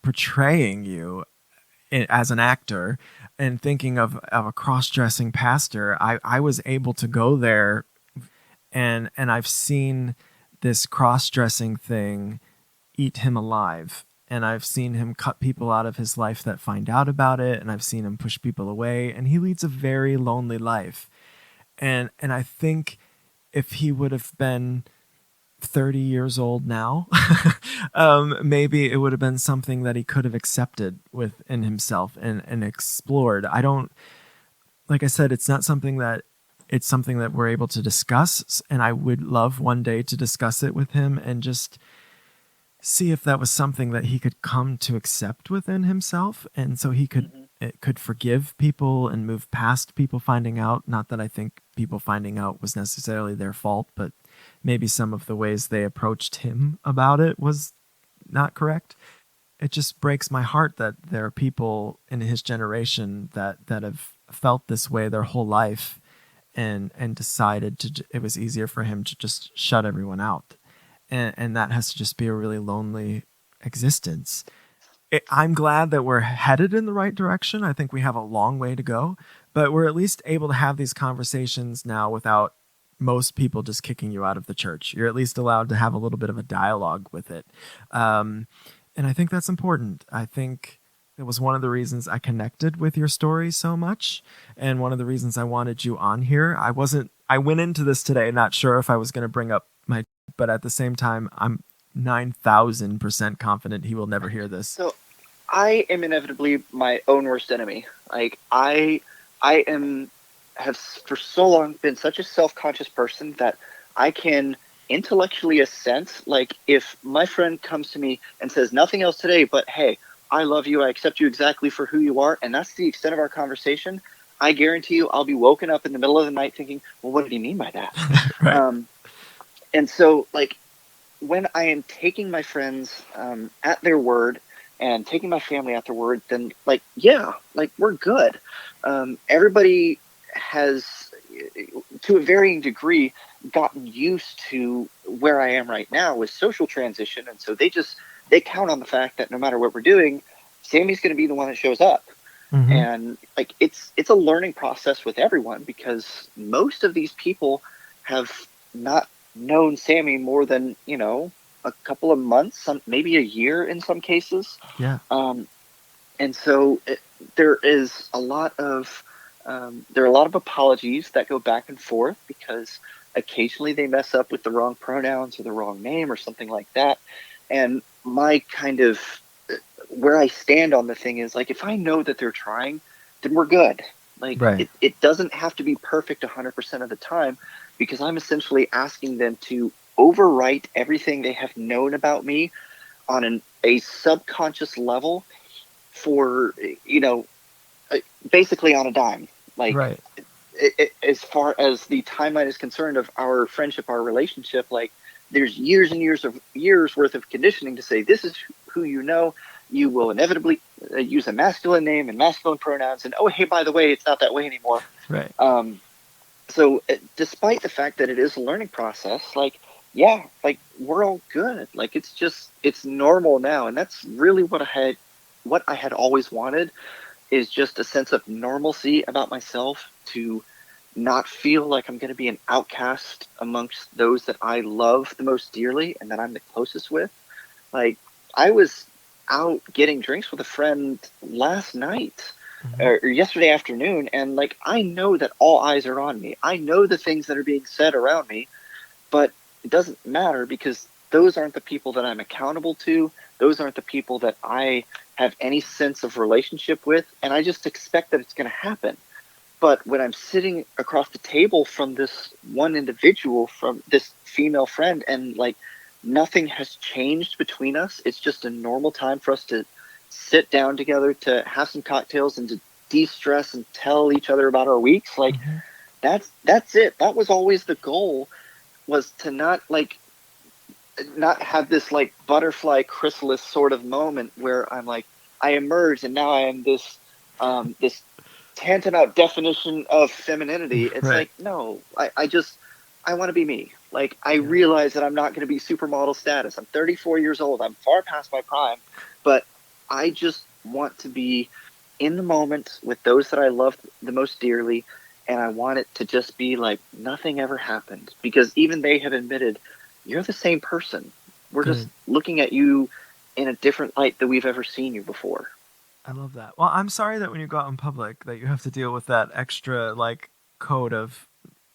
portraying you as an actor and thinking of a cross-dressing pastor, I was able to go there, and I've seen this cross-dressing thing eat him alive. And I've seen him cut people out of his life that find out about it, and I've seen him push people away, and he leads a very lonely life. And I think if he would have been 30 years old now, maybe it would have been something that he could have accepted within himself and explored. I don't, like I said, it's something that we're able to discuss, and I would love one day to discuss it with him and just see if that was something that he could come to accept within himself, and so he could it could forgive people and move past people finding out. Not that I think people finding out was necessarily their fault, but maybe some of the ways they approached him about it was not correct. It just breaks my heart that there are people in his generation that have felt this way their whole life, and decided it was easier for him to just shut everyone out, and that has to just be a really lonely existence. I'm glad that we're headed in the right direction. I think we have a long way to go, but we're at least able to have these conversations now without most people just kicking you out of the church. You're at least allowed to have a little bit of a dialogue with it. And I think that's important. I think it was one of the reasons I connected with your story so much, and one of the reasons I wanted you on here. I went into this today not sure if I was going to bring up but at the same time, I'm 9,000% confident he will never hear this. So I am inevitably my own worst enemy. Like have for so long been such a self-conscious person that I can intellectually assent, like, if my friend comes to me and says nothing else today but, hey, I love you, I accept you exactly for who you are, and that's the extent of our conversation, I guarantee you I'll be woken up in the middle of the night thinking, well, what did he mean by that? Right. And so, like, when I am taking my friends at their word and taking my family at their word, then, like, yeah, like, we're good. Everybody has, to a varying degree, gotten used to where I am right now with social transition. And so they count on the fact that no matter what we're doing, Sammy's going to be the one that shows up. Mm-hmm. And, like, it's a learning process with everyone, because most of these people have not known Sami more than, a couple of months, maybe a year in some cases. Yeah. And so there is a lot of apologies that go back and forth, because occasionally they mess up with the wrong pronouns or the wrong name or something like that. And my kind of where I stand on the thing is, like, if I know that they're trying, then we're good. Like, right. it doesn't have to be perfect 100% of the time, because I'm essentially asking them to overwrite everything they have known about me on a subconscious level for, basically on a dime. Like, right. As far as the timeline is concerned of our friendship, our relationship, like, there's years and years worth of conditioning to say, this is who you know. You will inevitably use a masculine name and masculine pronouns, and, oh, hey, by the way, it's not that way anymore. Right. So despite the fact that it is a learning process, like, yeah, like, we're all good. Like, it's normal now. And that's really what I had always wanted, is just a sense of normalcy about myself, to not feel like I'm going to be an outcast amongst those that I love the most dearly and that I'm the closest with. Like, I was out getting drinks with a friend last night, or yesterday afternoon, and, like, I know that all eyes are on me. I know the things that are being said around me, but it doesn't matter, because those aren't the people that I'm accountable to. Those aren't the people that I have any sense of relationship with, and I just expect that it's going to happen. But when I'm sitting across the table from this one individual, from this female friend, and, like, nothing has changed between us, it's just a normal time for us to sit down together, to have some cocktails, and to de-stress and tell each other about our weeks. Like, that's it. That was always the goal, was to not, like, not have this like butterfly chrysalis sort of moment where I'm like, I emerge and now I am this tantamount definition of femininity. It's Right. like, no, I want to be me. Like, I Yeah. realize that I'm not going to be supermodel status. I'm 34 years old. I'm far past my prime, but I just want to be in the moment with those that I love the most dearly. And I want it to just be like nothing ever happened, because even they have admitted you're the same person. We're just Good. looking at you in a different light than we've ever seen you before. I love that. Well, I'm sorry that when you go out in public that you have to deal with that extra like code of,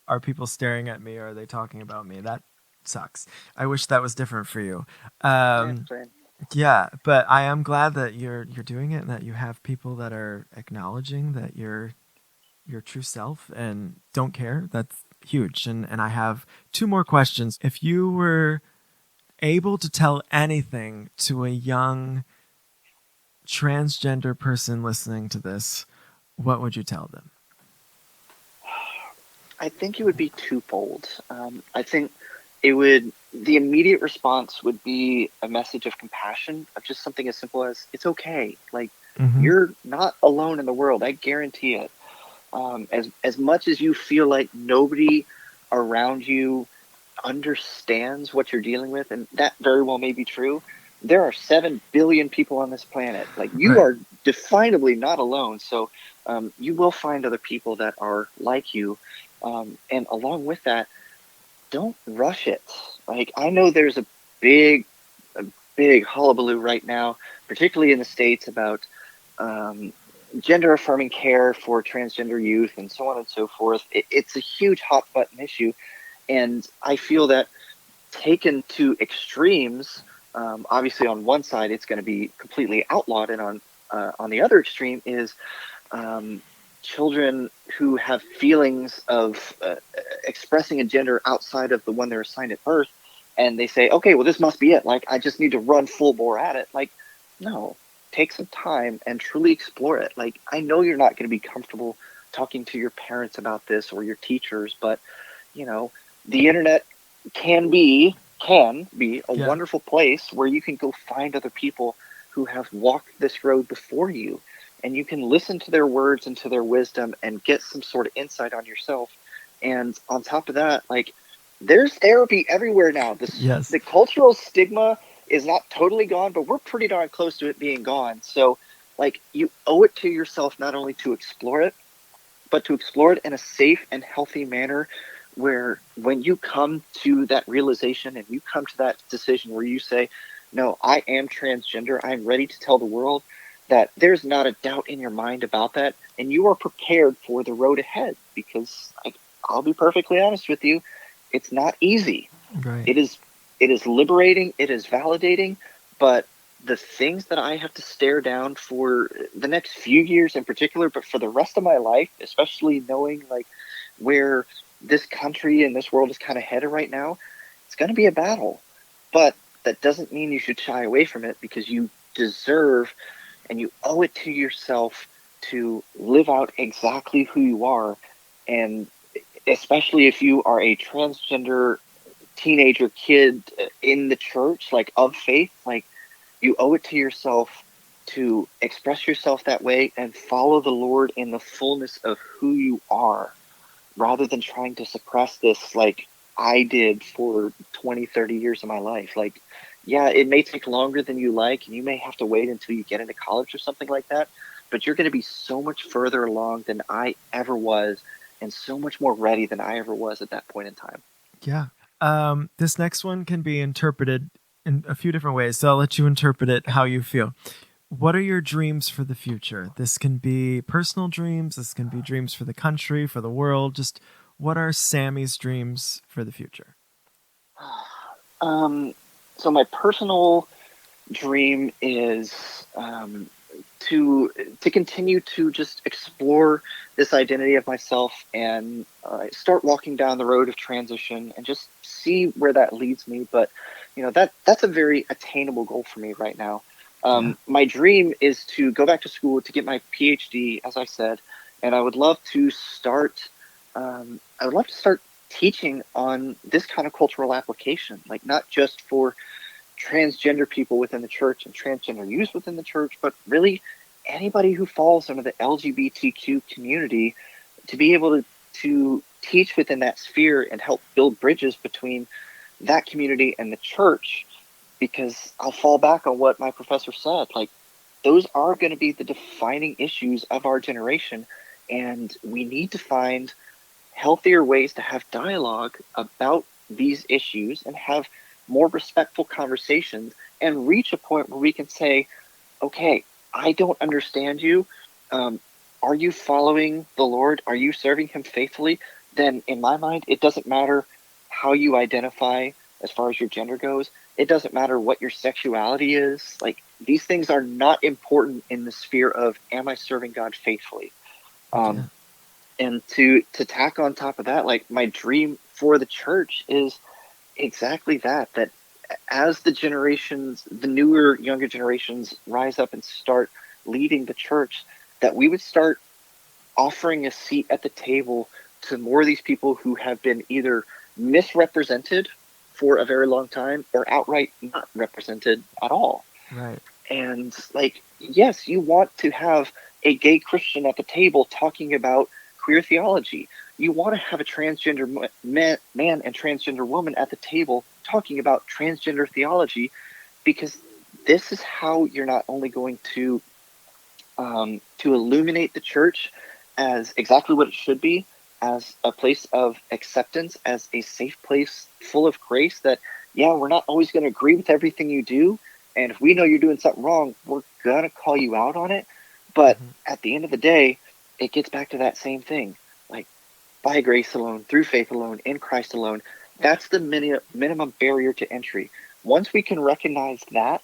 are people staring at me? Or are they talking about me? That sucks. I wish that was different for you. Yeah, Um, same. yeah, but I am glad that you're doing it and that you have people that are acknowledging that you're your true self and don't care. That's huge. And I have two more questions. If you were able to tell anything to a young transgender person listening to this, what would you tell them? I think it would be twofold. I think the immediate response would be a message of compassion, of just something as simple as, it's okay. Like, Mm-hmm. you're not alone in the world. I guarantee it. As much as you feel like nobody around you understands what you're dealing with, and that very well may be true, there are 7 billion people on this planet. Like, you Right. are definably not alone. So you will find other people that are like you. And along with that, don't rush it. Like, I know there's big, a big hullabaloo right now, particularly in the States, about um, gender affirming care for transgender youth and so on and so forth. It's a huge hot button issue. And I feel that taken to extremes, obviously on one side it's going to be completely outlawed, and on the other extreme is um, children who have feelings of expressing a gender outside of the one they're assigned at birth, and they say, okay, well, this must be it. Like, I just need to run full bore at it. Like, no, take some time and truly explore it. Like, I know you're not going to be comfortable talking to your parents about this or your teachers, but you know, the internet can be a Yeah. wonderful place where you can go find other people who have walked this road before you, and you can listen to their words and to their wisdom and get some sort of insight on yourself. And on top of that, like, there's therapy everywhere now. Yes. The cultural stigma is not totally gone, but we're pretty darn close to it being gone. So, like, you owe it to yourself not only to explore it, but to explore it in a safe and healthy manner, where when you come to that realization and you come to that decision where you say, no, I am transgender, I'm ready to tell the world, that there's not a doubt in your mind about that, and you are prepared for the road ahead. Because I'll be perfectly honest with you, it's not easy. Right. It is liberating, it is validating, but the things that I have to stare down for the next few years in particular, but for the rest of my life, especially knowing like where this country and this world is kind of headed right now, it's going to be a battle. But that doesn't mean you should shy away from it, because you deserve and you owe it to yourself to live out exactly who you are. And especially if you are a transgender teenager kid in the church, like of faith, like, you owe it to yourself to express yourself that way and follow the Lord in the fullness of who you are, rather than trying to suppress this like I did for 20, 30 years of my life. Like, yeah, it may take longer than you like, and you may have to wait until you get into college or something like that, but you're going to be so much further along than I ever was, and so much more ready than I ever was at that point in time. Yeah. This next one can be interpreted in a few different ways, so I'll let you interpret it how you feel. What are your dreams for the future? This can be personal dreams, this can be dreams for the country, for the world. Just what are Sammy's dreams for the future? Um, so my personal dream is to continue to just explore this identity of myself, and start walking down the road of transition and just see where that leads me. But that's a very attainable goal for me right now. Yeah. My dream is to go back to school to get my PhD, as I said, and I would love to start. I would love to start teaching on this kind of cultural application, like not just for transgender people within the church and transgender youth within the church, but really anybody who falls under the LGBTQ community, to be able to teach within that sphere and help build bridges between that community and the church. Because I'll fall back on what my professor said, like those are going to be the defining issues of our generation, and we need to find healthier ways to have dialogue about these issues and have more respectful conversations and reach a point where we can say, okay, I don't understand you. Are you following the Lord? Are you serving him faithfully? Then in my mind, it doesn't matter how you identify as far as your gender goes. It doesn't matter what your sexuality is. Like, these things are not important in the sphere of, am I serving God faithfully? Yeah. And to tack on top of that, like, my dream for the church is exactly that, that as the generations, the newer, younger generations rise up and start leading the church, that we would start offering a seat at the table to more of these people who have been either misrepresented for a very long time or outright not represented at all. Right. And like, yes, you want to have a gay Christian at the table talking about queer theology. You want to have a transgender man and transgender woman at the table talking about transgender theology, because this is how you're not only going to illuminate the church as exactly what it should be, as a place of acceptance, as a safe place full of grace, that, yeah, we're not always going to agree with everything you do. And if we know you're doing something wrong, we're going to call you out on it. But at the end of the day, it gets back to that same thing. Like, by grace alone, through faith alone, in Christ alone, that's the minimum barrier to entry. Once we can recognize that,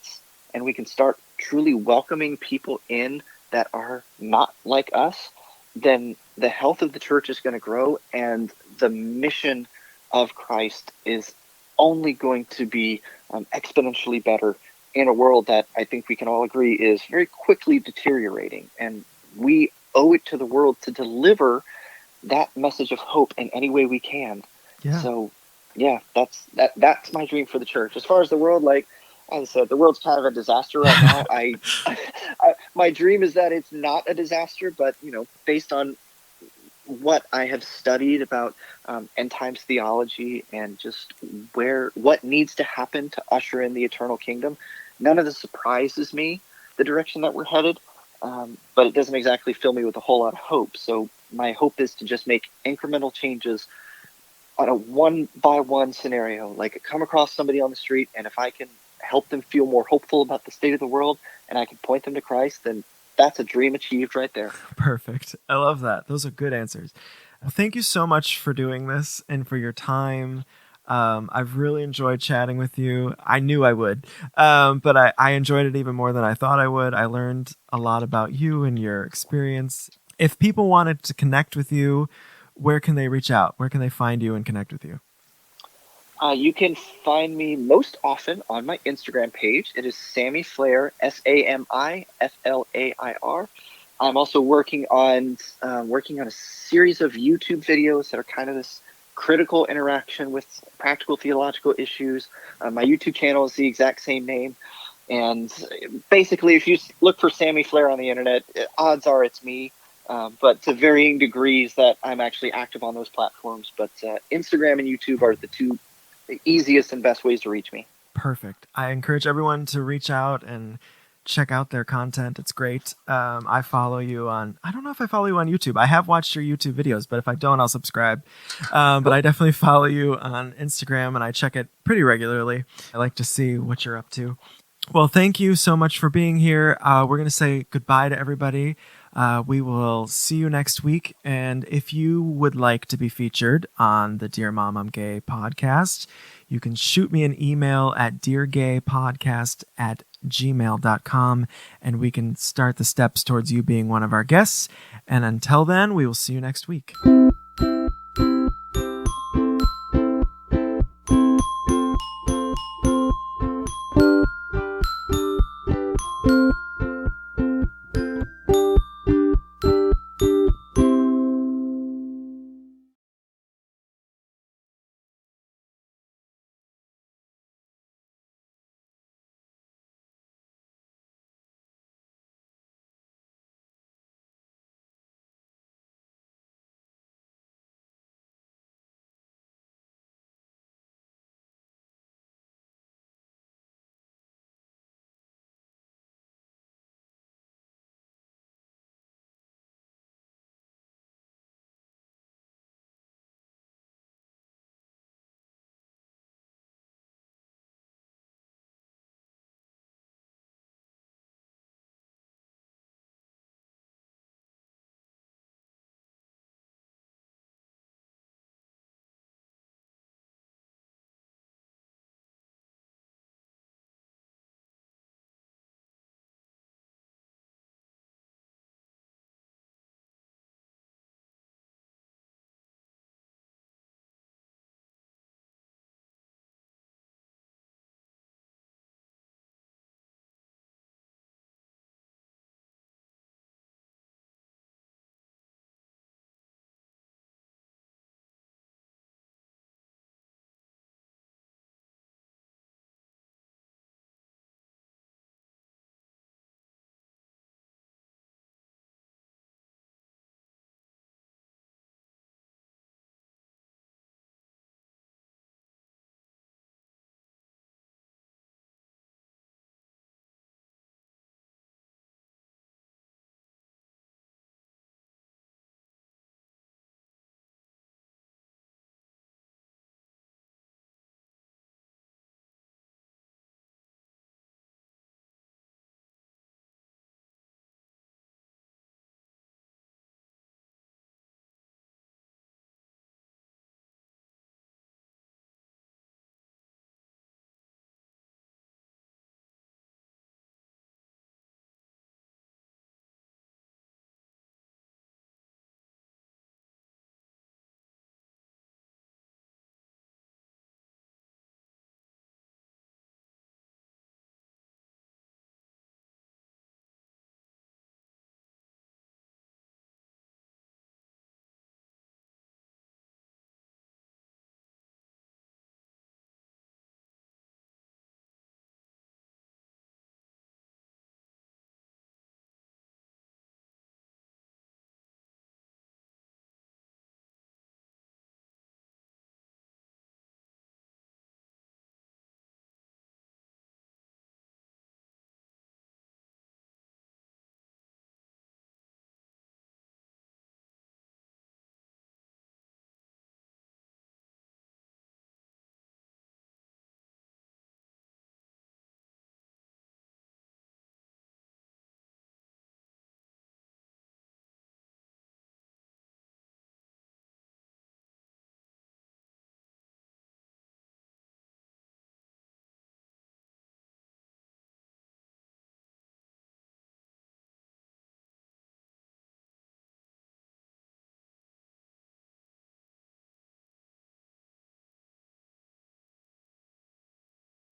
and we can start truly welcoming people in that are not like us, then the health of the church is going to grow, and the mission of Christ is only going to be exponentially better in a world that I think we can all agree is very quickly deteriorating. And we owe it to the world to deliver that message of hope in any way we can. Yeah. So, yeah, that's my dream for the church. As far as the world, like I said, the world's kind of a disaster right now. My dream is that it's not a disaster, but based on what I have studied about end times theology and just what needs to happen to usher in the eternal kingdom, none of this surprises me, the direction that we're headed. But it doesn't exactly fill me with a whole lot of hope. So my hope is to just make incremental changes on a one-by-one scenario. Like, come across somebody on the street, and if I can help them feel more hopeful about the state of the world, and I can point them to Christ, then that's a dream achieved right there. Perfect. I love that. Those are good answers. Well, thank you so much for doing this and for your time. I've really enjoyed chatting with you. I knew I would, but I enjoyed it even more than I thought I would. I learned a lot about you and your experience. If people wanted to connect with you, where can they reach out? Where can they find you and connect with you? You can find me most often on my Instagram page. It is Sami Flair, SamiFlair. I'm also working on a series of YouTube videos that are kind of this critical interaction with practical theological issues. My YouTube channel is the exact same name. And basically, if you look for Sami Flair on the internet, odds are it's me. But to varying degrees that I'm actually active on those platforms. But Instagram and YouTube are the two easiest and best ways to reach me. Perfect. I encourage everyone to reach out and check out their content. It's great. I follow you on, I don't know if I follow you on YouTube. I have watched your YouTube videos, but if I don't, I'll subscribe. But I definitely follow you on Instagram, and I check it pretty regularly. I like to see what you're up to. Well, thank you so much for being here. We're going to say goodbye to everybody. We will see you next week. And if you would like to be featured on the Dear Mom, I'm Gay podcast, you can shoot me an email at deargaypodcast@gmail.com, and we can start the steps towards you being one of our guests. And until then, we will see you next week.